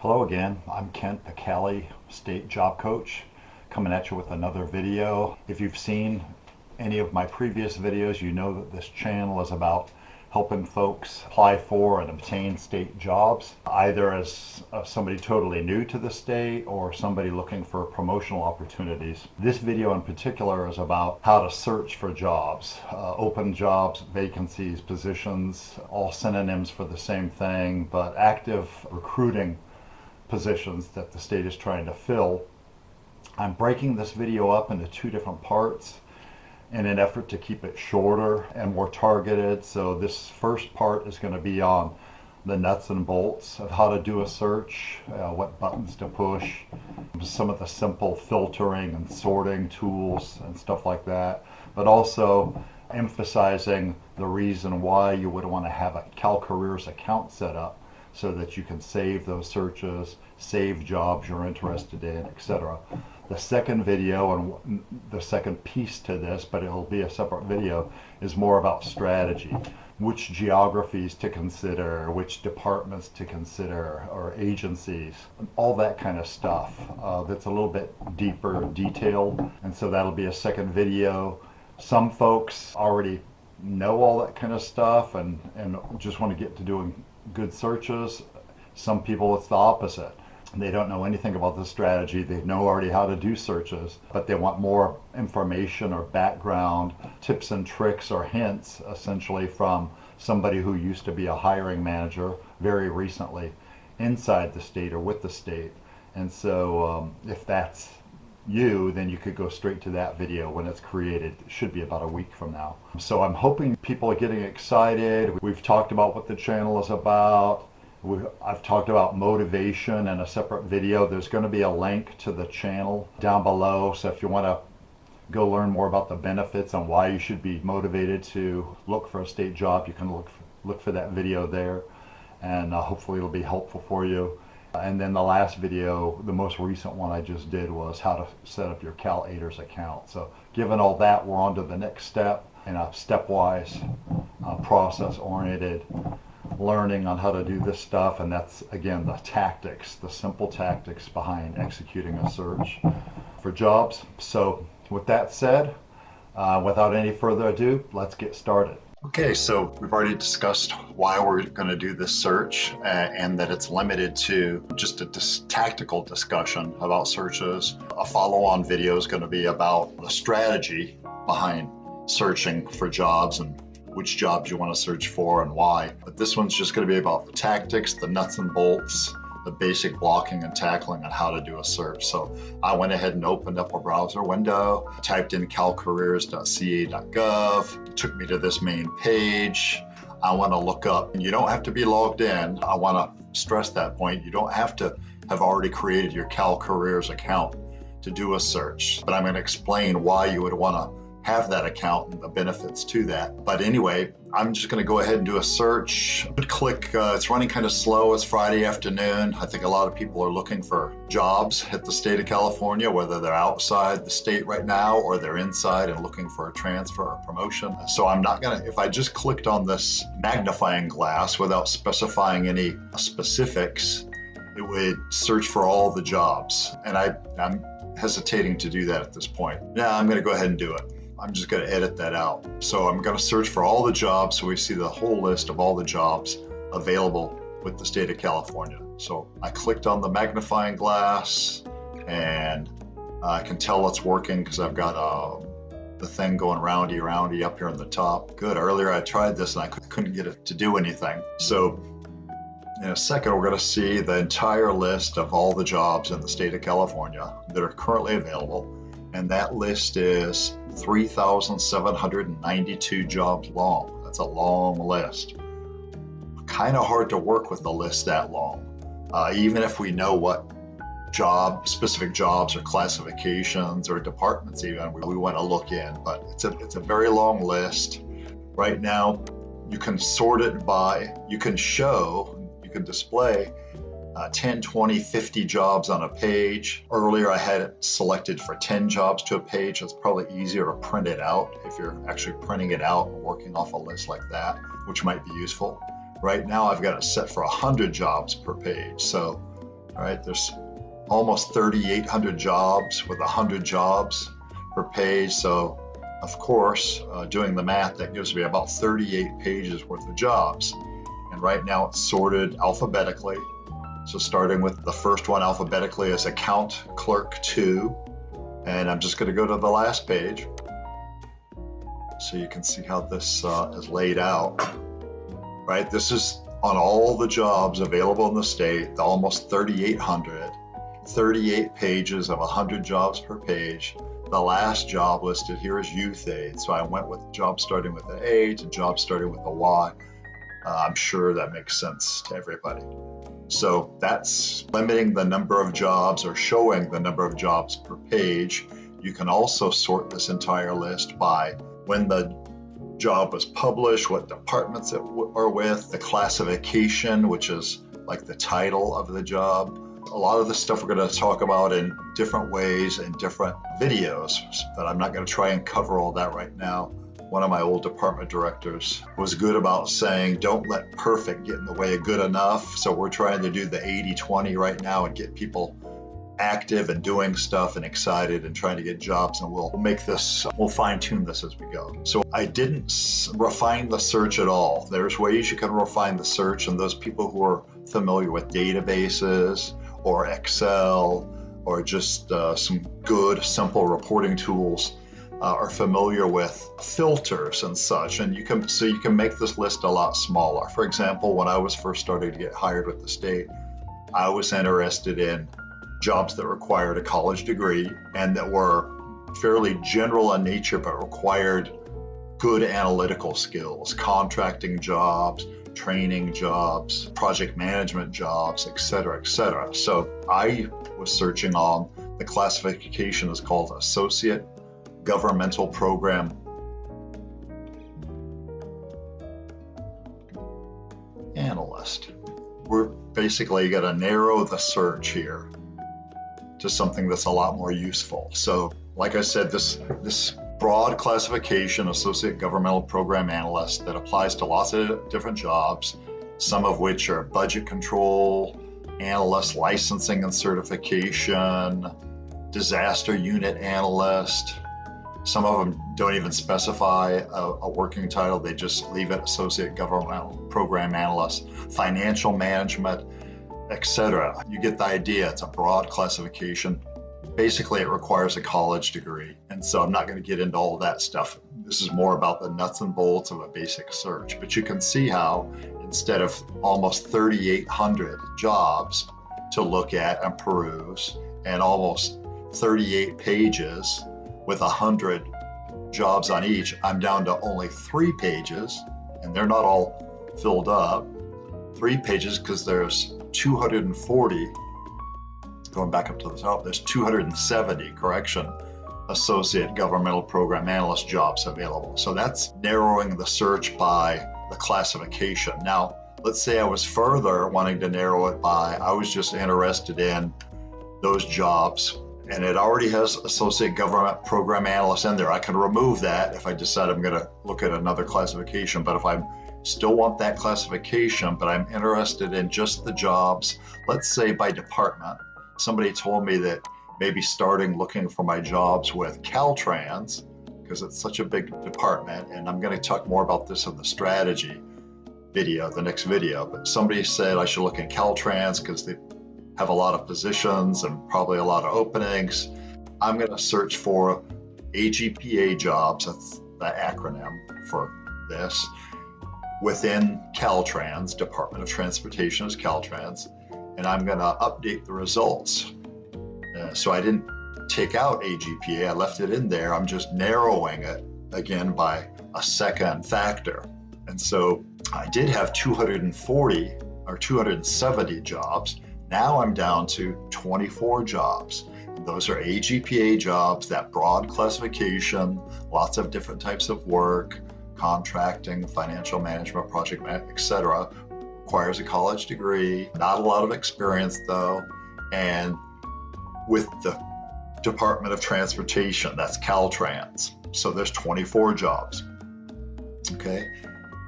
Hello again, I'm Kent, the Cali State Job Coach, coming at you with another video. If you've seen any of my previous videos, you know that this channel is about helping folks apply for and obtain state jobs, either as somebody totally new to the state or somebody looking for promotional opportunities. This video in particular is about how to search for jobs, open jobs, vacancies, positions, all synonyms for the same thing, but active recruiting positions that the state is trying to fill. I'm breaking this video up into two different parts in an effort to keep it shorter and more targeted. So this first part is going to be on the nuts and bolts of how to do a search, what buttons to push, some of the simple filtering and sorting tools and stuff like that, but also emphasizing the reason why you would want to have a CalCareers account set up so that you can save those searches, save jobs you're interested in, etc. The second video, and the second piece to this, but it'll be a separate video, is more about strategy. Which geographies to consider, which departments to consider, or agencies, all that kind of stuff. That's a little bit deeper, detailed, and so that'll be a second video. Some folks already know all that kind of stuff and just want to get to doing good searches. Some people it's the opposite. They don't know anything about the strategy. They know already how to do searches, but they want more information or background, tips and tricks or hints, essentially, from somebody who used to be a hiring manager very recently inside the state or with the state. And so if that's you, then you could go straight to that video when it's created. It should be about a week from now. So I'm hoping people are getting excited. We've talked about what the channel is about. I've talked about motivation in a separate video. There's going to be a link to the channel down below. So if you want to go learn more about the benefits and why you should be motivated to look for a state job, you can look for that video there. And hopefully it'll be helpful for you. And then the last video, the most recent one I just did, was how to set up your CalAiders account. So given all that, we're on to the next step in a stepwise, process-oriented learning on how to do this stuff. And that's, again, the tactics, the simple tactics behind executing a search for jobs. So with that said, without any further ado, let's get started. Okay, so we've already discussed why we're going to do this search and that it's limited to just a tactical discussion about searches. A follow-on video is going to be about the strategy behind searching for jobs and which jobs you want to search for and why. But this one's just going to be about the tactics, the nuts and bolts, the basic blocking and tackling on how to do a search. So I went ahead and opened up a browser window, typed in calcareers.ca.gov. It took me to this main page. I want to look up, and you don't have to be logged in. I want to stress that point. You don't have to have already created your CalCareers account to do a search, but I'm going to explain why you would want to have that account and the benefits to that. But anyway, I'm just going to go ahead and do a search. Click, it's running kind of slow. It's Friday afternoon. I think a lot of people are looking for jobs at the state of California, whether they're outside the state right now or they're inside and looking for a transfer or promotion. So I'm not going to, if I just clicked on this magnifying glass without specifying any specifics, it would search for all the jobs. And I'm hesitating to do that at this point. Yeah, I'm going to go ahead and do it. I'm just going to edit that out. So I'm going to search for all the jobs so we see the whole list of all the jobs available with the state of California. So I clicked on the magnifying glass and I can tell it's working because I've got the thing going roundy up here on the top. Good. Earlier I tried this and I couldn't get it to do anything. So in a second, we're going to see the entire list of all the jobs in the state of California that are currently available. And that list is 3,792 jobs long. That's a long list. Kind of hard to work with a list that long, even if we know what specific jobs or classifications or departments even we want to look in. But it's a very long list. Right now, you can sort it by, you can display 10, 20, 50 jobs on a page. Earlier I had it selected for 10 jobs to a page. It's probably easier to print it out if you're actually printing it out and working off a list like that, which might be useful. Right now I've got it set for 100 jobs per page. So All right, there's almost 3,800 jobs with 100 jobs per page. So of course, doing the math, that gives me about 38 pages worth of jobs. And right now it's sorted alphabetically. So starting with the first one alphabetically is Account Clerk 2. And I'm just going to go to the last page so you can see how this is laid out. Right, this is on all the jobs available in the state, the almost 3,800, 38 pages of 100 jobs per page. The last job listed here is youth aid. So I went with jobs starting with an A to jobs starting with a Y. I'm sure that makes sense to everybody. So that's limiting the number of jobs or showing the number of jobs per page. You can also sort this entire list by when the job was published, what departments it are with, the classification, which is like the title of the job. A lot of the stuff we're going to talk about in different ways in different videos, but I'm not going to try and cover all that right now. One of my old department directors was good about saying, don't let perfect get in the way of good enough. So we're trying to do the 80-20 right now and get people active and doing stuff and excited and trying to get jobs, and we'll fine tune this as we go. So I didn't refine the search at all. There's ways you can refine the search, and those people who are familiar with databases or Excel or just some good simple reporting tools are familiar with filters and such, and you can make this list a lot smaller. For example, when I was first starting to get hired with the state, I was interested in jobs that required a college degree and that were fairly general in nature but required good analytical skills, contracting jobs, training jobs, project management jobs, et cetera, et cetera. So I was searching on, the classification is called Associate Governmental Program Analyst. We're basically going to narrow the search here to something that's a lot more useful. So like I said, this broad classification, Associate Governmental Program Analyst, that applies to lots of different jobs, some of which are budget control, analyst licensing and certification, disaster unit analyst. Some of them don't even specify a working title, they just leave it Associate Governmental Program Analyst, financial management, etc. You get the idea. It's a broad classification. Basically, it requires a college degree. And so I'm not going to get into all that stuff. This is more about the nuts and bolts of a basic search. But you can see how instead of almost 3,800 jobs to look at and peruse and almost 38 pages with 100 jobs on each, I'm down to only 3 pages, and they're not all filled up. 3 pages because there's 240, going back up to the top, there's 270, Associate Governmental Program Analyst jobs available. So that's narrowing the search by the classification. Now, let's say I was further wanting to narrow it by, I was just interested in those jobs, and it already has Associate Government Program Analyst in there. I can remove that if I decide I'm going to look at another classification, but if I still want that classification, but I'm interested in just the jobs, let's say by department. Somebody told me that maybe starting looking for my jobs with Caltrans, because it's such a big department, and I'm going to talk more about this in the strategy video, the next video, but somebody said I should look in Caltrans because they have a lot of positions and probably a lot of openings. I'm going to search for AGPA jobs, that's the acronym for this, within Caltrans, Department of Transportation is Caltrans, and I'm going to update the results. So I didn't take out AGPA, I left it in there. I'm just narrowing it again by a second factor. And so I did have 240 or 270 jobs. Now I'm down to 24 jobs. And those are AGPA jobs, that broad classification, lots of different types of work, contracting, financial management, project management, etc. Requires a college degree, not a lot of experience though, and with the Department of Transportation, that's Caltrans. So there's 24 jobs. Okay.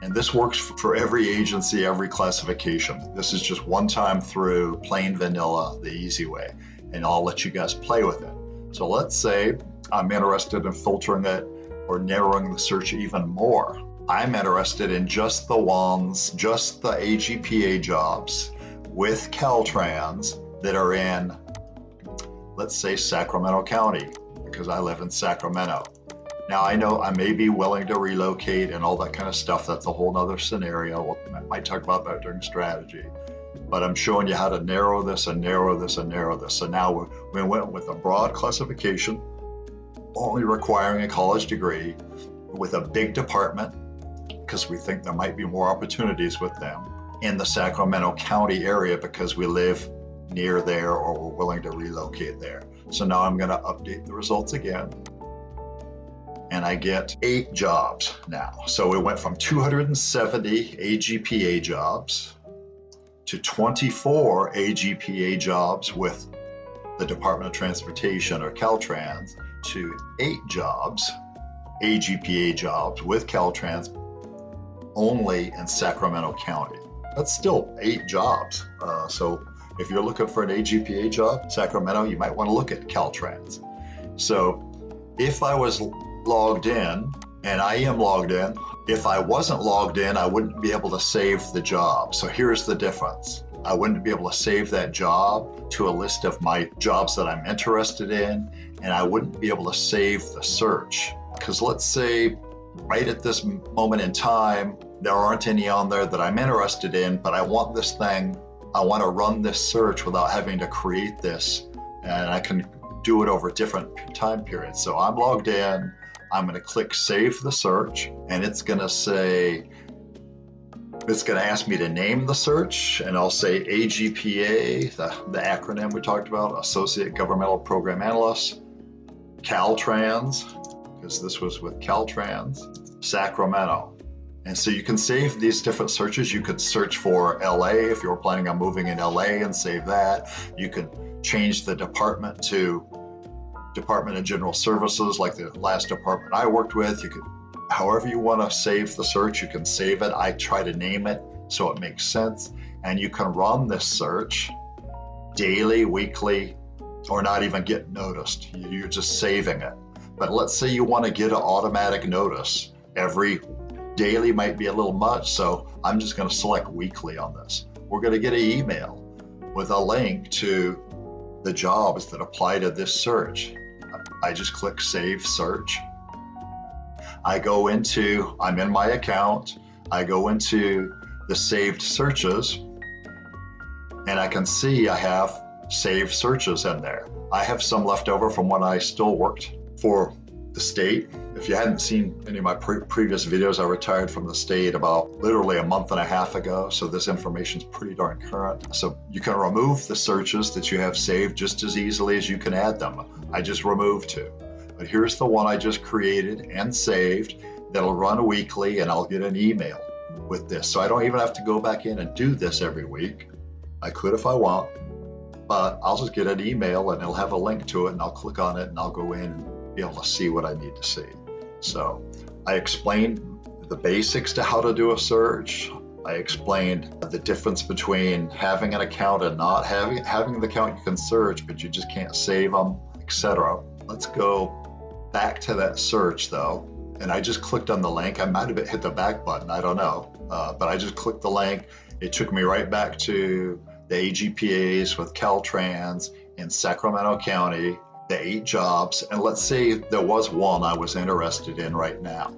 And this works for every agency, every classification. This is just one time through, plain vanilla, the easy way. And I'll let you guys play with it. So let's say I'm interested in filtering it or narrowing the search even more. I'm interested in just the AGPA jobs with Caltrans that are in, let's say, Sacramento County, because I live in Sacramento. Now, I know I may be willing to relocate and all that kind of stuff. That's a whole nother scenario. I might talk about that during strategy. But I'm showing you how to narrow this and narrow this and narrow this. So now we went with a broad classification, only requiring a college degree, with a big department, because we think there might be more opportunities with them in the Sacramento County area because we live near there or we're willing to relocate there. So now I'm going to update the results again. And I get 8 jobs now. So we went from 270 AGPA jobs to 24 AGPA jobs with the Department of Transportation or Caltrans to 8 jobs, AGPA jobs with Caltrans only in Sacramento County. That's still 8 jobs. So if you're looking for an AGPA job, Sacramento, you might want to look at Caltrans. So if I was logged in, and I am logged in, if I wasn't logged in, I wouldn't be able to save the job. So here's the difference. I wouldn't be able to save that job to a list of my jobs that I'm interested in, and I wouldn't be able to save the search. Because let's say right at this moment in time, there aren't any on there that I'm interested in, but I want this thing, I want to run this search without having to create this, and I can do it over different time periods. So I'm logged in, I'm going to click Save the Search, and it's going to ask me to name the search, and I'll say AGPA, the acronym we talked about, Associate Governmental Program Analyst, Caltrans, because this was with Caltrans, Sacramento. And so you can save these different searches. You could search for LA if you were planning on moving in LA and save that. You could change the department to Department of General Services, like the last department I worked with. You could, however you want to save the search, you can save it. I try to name it so it makes sense. And you can run this search daily, weekly, or not even get noticed. You're just saving it. But let's say you want to get an automatic notice. Every daily might be a little much, so I'm just going to select weekly on this. We're going to get an email with a link to the jobs that apply to this search. I just click Save Search. I'm in my account, I go into the saved searches, and I can see I have saved searches in there. I have some left over from when I still worked for the state. If you hadn't seen any of my previous videos, I retired from the state about literally a month and a half ago, so this information is pretty darn current. So you can remove the searches that you have saved just as easily as you can add them. I just removed 2. But here's the one I just created and saved that'll run weekly, and I'll get an email with this. So I don't even have to go back in and do this every week. I could if I want, but I'll just get an email and it'll have a link to it, and I'll click on it and I'll go in and be able to see what I need to see. So I explained the basics to how to do a search. I explained the difference between having an account and not having an account. You can search, but you just can't save them, etc. Let's go back to that search though. And I just clicked on the link. I might have hit the back button, I don't know. But I just clicked the link. It took me right back to the AGPAs with Caltrans in Sacramento County, the 8 jobs. And let's say there was one I was interested in right now.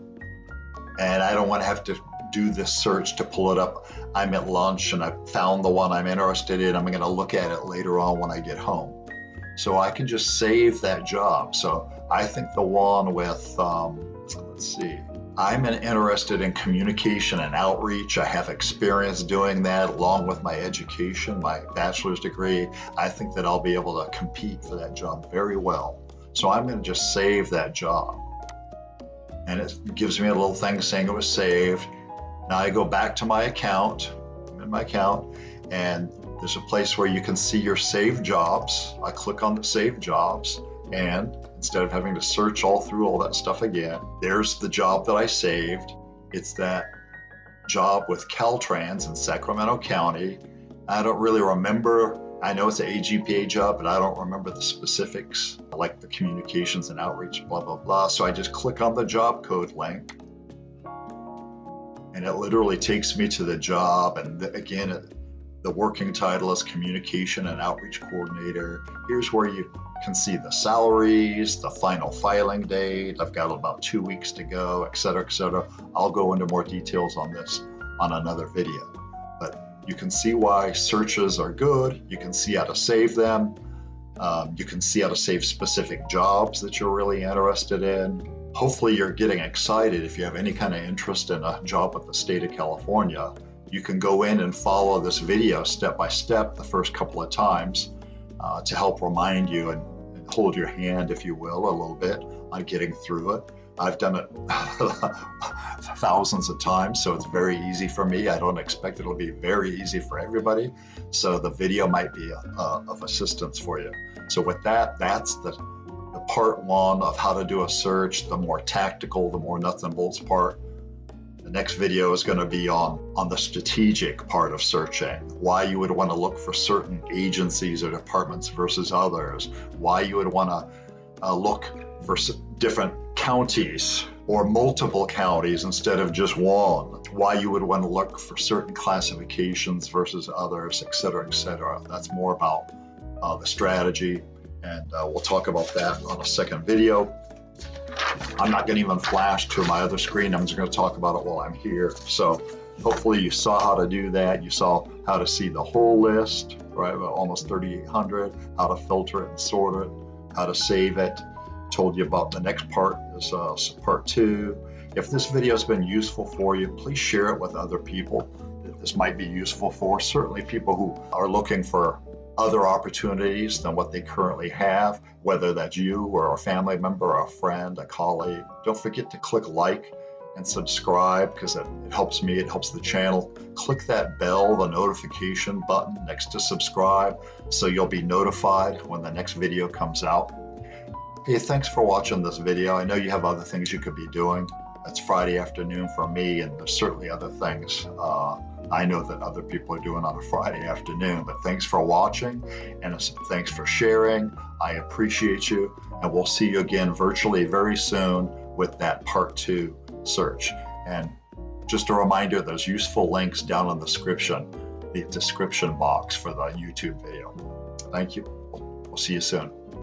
And I don't want to have to do this search to pull it up. I'm at lunch and I found the one I'm interested in. I'm going to look at it later on when I get home. So I can just save that job. So I think the one with, let's see, I'm interested in communication and outreach. I have experience doing that along with my education, my bachelor's degree. I think that I'll be able to compete for that job very well. So I'm going to just save that job. And it gives me a little thing saying it was saved. Now I go back to my account. I'm in my account, and there's a place where you can see your saved jobs. I click on the saved jobs, and instead of having to search all through all that stuff again, there's the job that I saved. It's that job with Caltrans in Sacramento County. I don't really remember. I know it's an AGPA job, but I don't remember the specifics, like the communications and outreach, blah, blah, blah. So I just click on the job code link, and it literally takes me to the job. And again, the working title is Communication and Outreach Coordinator. Here's where you can see the salaries, the final filing date. I've got about 2 weeks to go, et cetera, et cetera. I'll go into more details on this on another video. But you can see why searches are good. You can see how to save them. You can see how to save specific jobs that you're really interested in. Hopefully you're getting excited. If you have any kind of interest in a job with the state of California, you can go in and follow this video step by step the first couple of times to help remind you and hold your hand, if you will, a little bit on getting through it. I've done it thousands of times, so it's very easy for me. I don't expect it'll be very easy for everybody. So the video might be of assistance for you. So with that, that's the part one of how to do a search, the more tactical, the more nuts and bolts part. The next video is going to be on the strategic part of searching, why you would want to look for certain agencies or departments versus others, why you would want to look for different counties or multiple counties instead of just one, why you would want to look for certain classifications versus others, et cetera, et cetera. That's more about the strategy, and we'll talk about that on a second video. I'm not going to even flash to my other screen. I'm just going to talk about it while I'm here. So hopefully you saw how to do that. You saw how to see the whole list, right? Almost 3,800, how to filter it and sort it, how to save it. Told you about the next part is part 2. If this video has been useful for you, please share it with other people that this might be useful for. Certainly people who are looking for other opportunities than what they currently have, whether that's you or a family member, or a friend, a colleague. Don't forget to click like and subscribe, because it helps me, it helps the channel. Click that bell, the notification button next to subscribe, so you'll be notified when the next video comes out. Hey, thanks for watching this video. I know you have other things you could be doing. It's Friday afternoon for me, and there's certainly other things I know that other people are doing on a Friday afternoon. But thanks for watching, and thanks for sharing. I appreciate you, and we'll see you again virtually very soon with that part 2 search. And just a reminder, there's useful links down in the description box for the YouTube video. Thank you. We'll see you soon.